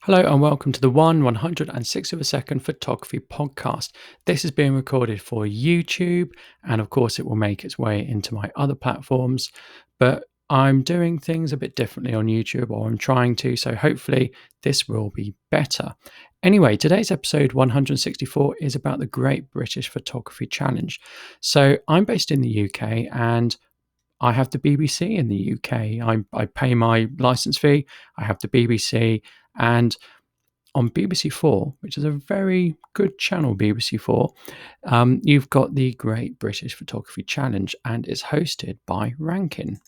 Hello and welcome to the 1/106th of a second photography podcast. This is being recorded for YouTube, and of course it will make its way into my other platforms, but I'm doing things a bit differently on YouTube, or I'm trying to, so hopefully this will be better. Anyway, today's episode 164 is about the Great British Photography Challenge. So I'm based in the UK and I have the BBC in the UK. I pay my license fee, I have the BBC, and on BBC4, which is a very good channel, BBC4, you've got the Great British Photography Challenge, and it's hosted by Rankin.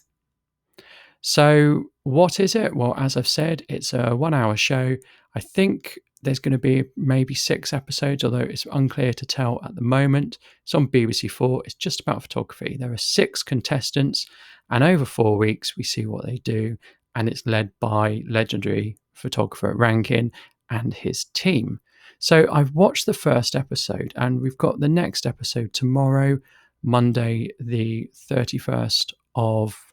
So, what is it? Well, as I've said, it's a 1 hour show. I think there's going to be maybe 6 episodes, although it's unclear to tell at the moment. It's on BBC4. It's just about photography. There are 6 contestants, and over 4 weeks, we see what they do. And it's led by legendary photographer Rankin and his team. So I've watched the first episode, and we've got the next episode tomorrow, Monday, the 31st of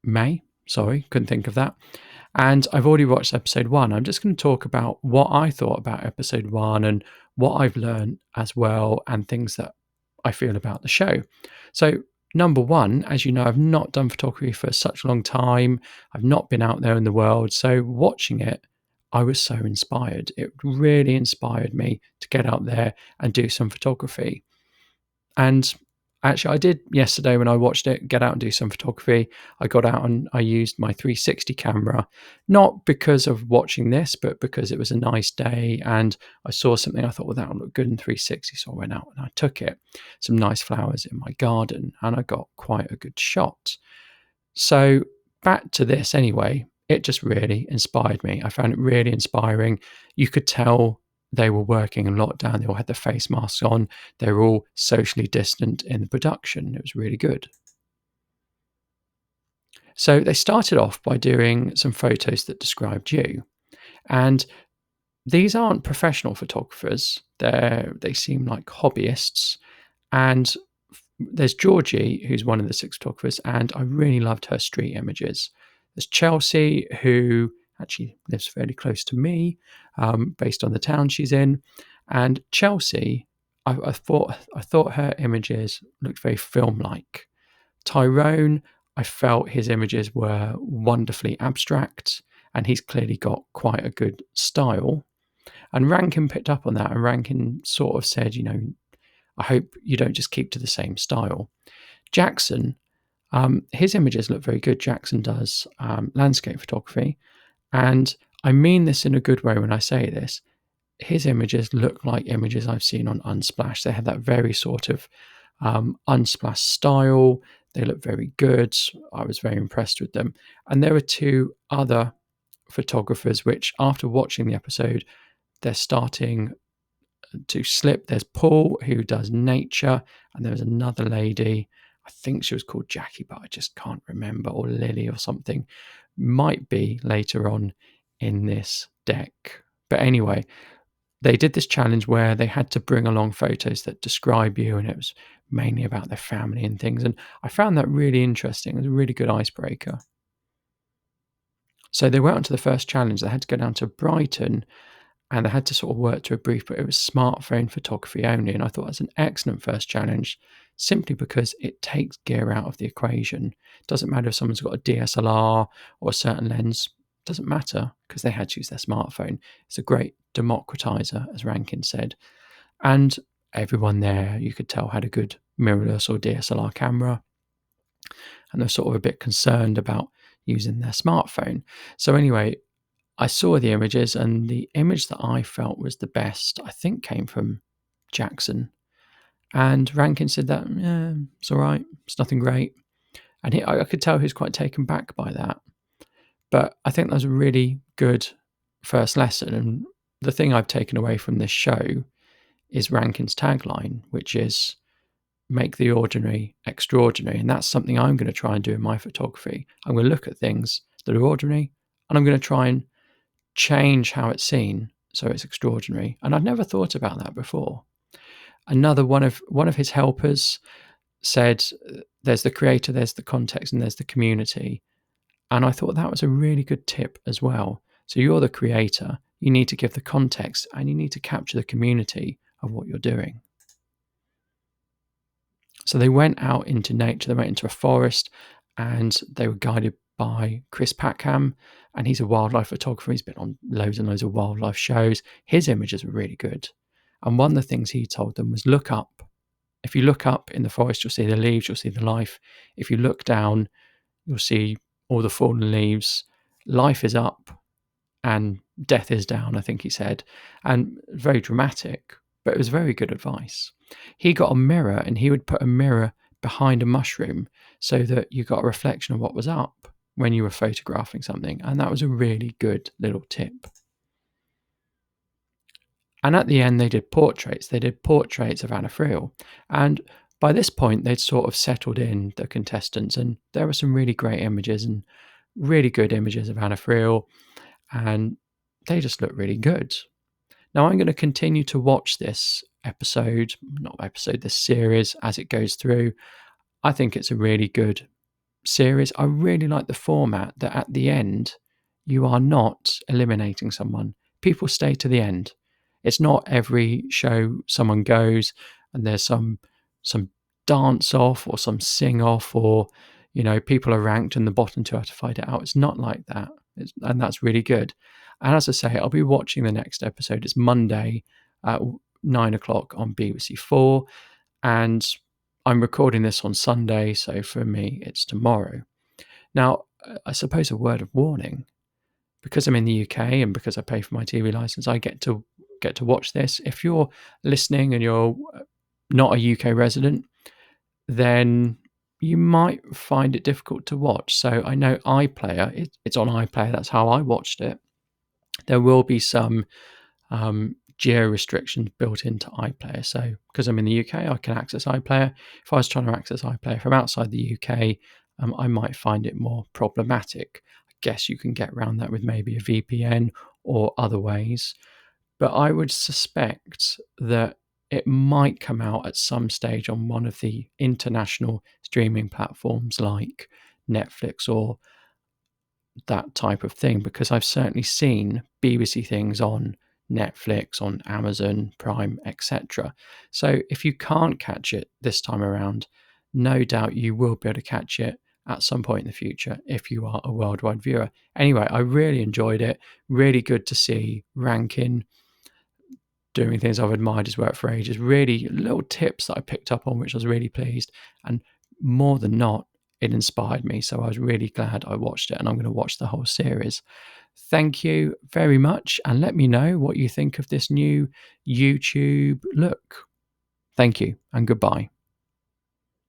May. Sorry, couldn't think of that. And I've already watched episode 1. I'm just going to talk about what I thought about episode 1 and what I've learned as well, and things that I feel about the show. So, number 1, as you know, I've not done photography for such a long time. I've not been out there in the world. So, watching it, I was so inspired. It really inspired me to get out there and do some photography. And actually, I did yesterday when I watched it, get out and do some photography. I got out and I used my 360 camera, not because of watching this, but because it was a nice day and I saw something I thought, well, that would look good in 360. So I went out and I took it. Some nice flowers in my garden, and I got quite a good shot. So back to this anyway, it just really inspired me. I found it really inspiring. You could tell they were working in lockdown. They all had their face masks on. They were all socially distant in the production. It was really good. So they started off by doing some photos that described you. And these aren't professional photographers. They seem like hobbyists. And there's Georgie, who's one of the 6 photographers, and I really loved her street images. There's Chelsea, who actually lives fairly close to me, based on the town she's in. And Chelsea, I thought her images looked very film-like. Tyrone, I felt his images were wonderfully abstract, and he's clearly got quite a good style. And Rankin picked up on that, and Rankin sort of said, I hope you don't just keep to the same style. Jackson, his images look very good. Jackson does landscape photography, and I mean this in a good way when I say this. His images look like images I've seen on Unsplash. They have that very sort of Unsplash style. They look very good. I was very impressed with them. And there are 2 other photographers which, after watching the episode, they're starting to slip. There's Paul, who does nature, and there's another lady, I think she was called Jackie, but I just can't remember, or Lily or something. Might be later on in this deck. But anyway, they did this challenge where they had to bring along photos that describe you, and it was mainly about their family and things. And I found that really interesting. It was a really good icebreaker. So they went on to the first challenge. They had to go down to Brighton, and they had to sort of work to a brief, but it was smartphone photography only. And I thought that's an excellent first challenge, simply because it takes gear out of the equation. It doesn't matter if someone's got a DSLR or a certain lens. It doesn't matter, because they had to use their smartphone. It's a great democratizer, as Rankin said. And everyone there, you could tell, had a good mirrorless or DSLR camera. And they're sort of a bit concerned about using their smartphone. So anyway, I saw the images, and the image that I felt was the best, I think, came from Jackson. And Rankin said that, it's all right, it's nothing great. And I could tell he was quite taken back by that. But I think that was a really good first lesson. And the thing I've taken away from this show is Rankin's tagline, which is make the ordinary extraordinary. And that's something I'm going to try and do in my photography. I'm going to look at things that are ordinary, and I'm going to try and change how it's seen so it's extraordinary. And I'd never thought about that before. Another one of his helpers said, there's the creator, there's the context, and there's the community. And I thought that was a really good tip as well. So you're the creator. You need to give the context and you need to capture the community of what you're doing. So they went out into nature, they went into a forest, and they were guided by Chris Packham, and he's a wildlife photographer. He's been on loads and loads of wildlife shows. His images were really good. And one of the things he told them was look up. If you look up in the forest, you'll see the leaves, you'll see the life. If you look down, you'll see all the fallen leaves. Life is up and death is down, I think he said. And very dramatic, but it was very good advice. He got a mirror and he would put a mirror behind a mushroom so that you got a reflection of what was up when you were photographing something. And that was a really good little tip. And at the end, they did portraits. They did portraits of Anna Friel. And by this point, they'd sort of settled in the contestants. And there were some really great images and really good images of Anna Friel. And they just look really good. Now, I'm going to continue to watch this this series as it goes through. I think it's a really good series. I really like the format that at the end, you are not eliminating someone. People stay to the end. It's not every show someone goes and there's some dance off or some sing off or, people are ranked and the bottom two have to fight it out. It's not like that. And that's really good. And as I say, I'll be watching the next episode. It's Monday at 9:00 on BBC4. And I'm recording this on Sunday. So for me, it's tomorrow. Now, I suppose a word of warning. Because I'm in the UK and because I pay for my TV license, I get to watch this. If you're listening and you're not a UK resident, then you might find it difficult to watch. So I know iPlayer, it's on iPlayer, that's how I watched it. There will be some geo restrictions built into iPlayer. So because I'm in the UK, I can access iPlayer. If I was trying to access iPlayer from outside the UK, I might find it more problematic. I guess you can get around that with maybe a VPN or other ways. But I would suspect that it might come out at some stage on one of the international streaming platforms like Netflix or that type of thing, because I've certainly seen BBC things on Netflix, on Amazon Prime, etc. So if you can't catch it this time around, no doubt you will be able to catch it at some point in the future if you are a worldwide viewer. Anyway, I really enjoyed it. Really good to see Rankin doing things I've admired his work for ages. Really little tips that I picked up on, which I was really pleased. And more than not, it inspired me. So I was really glad I watched it, and I'm going to watch the whole series. Thank you very much. And let me know what you think of this new YouTube look. Thank you and goodbye.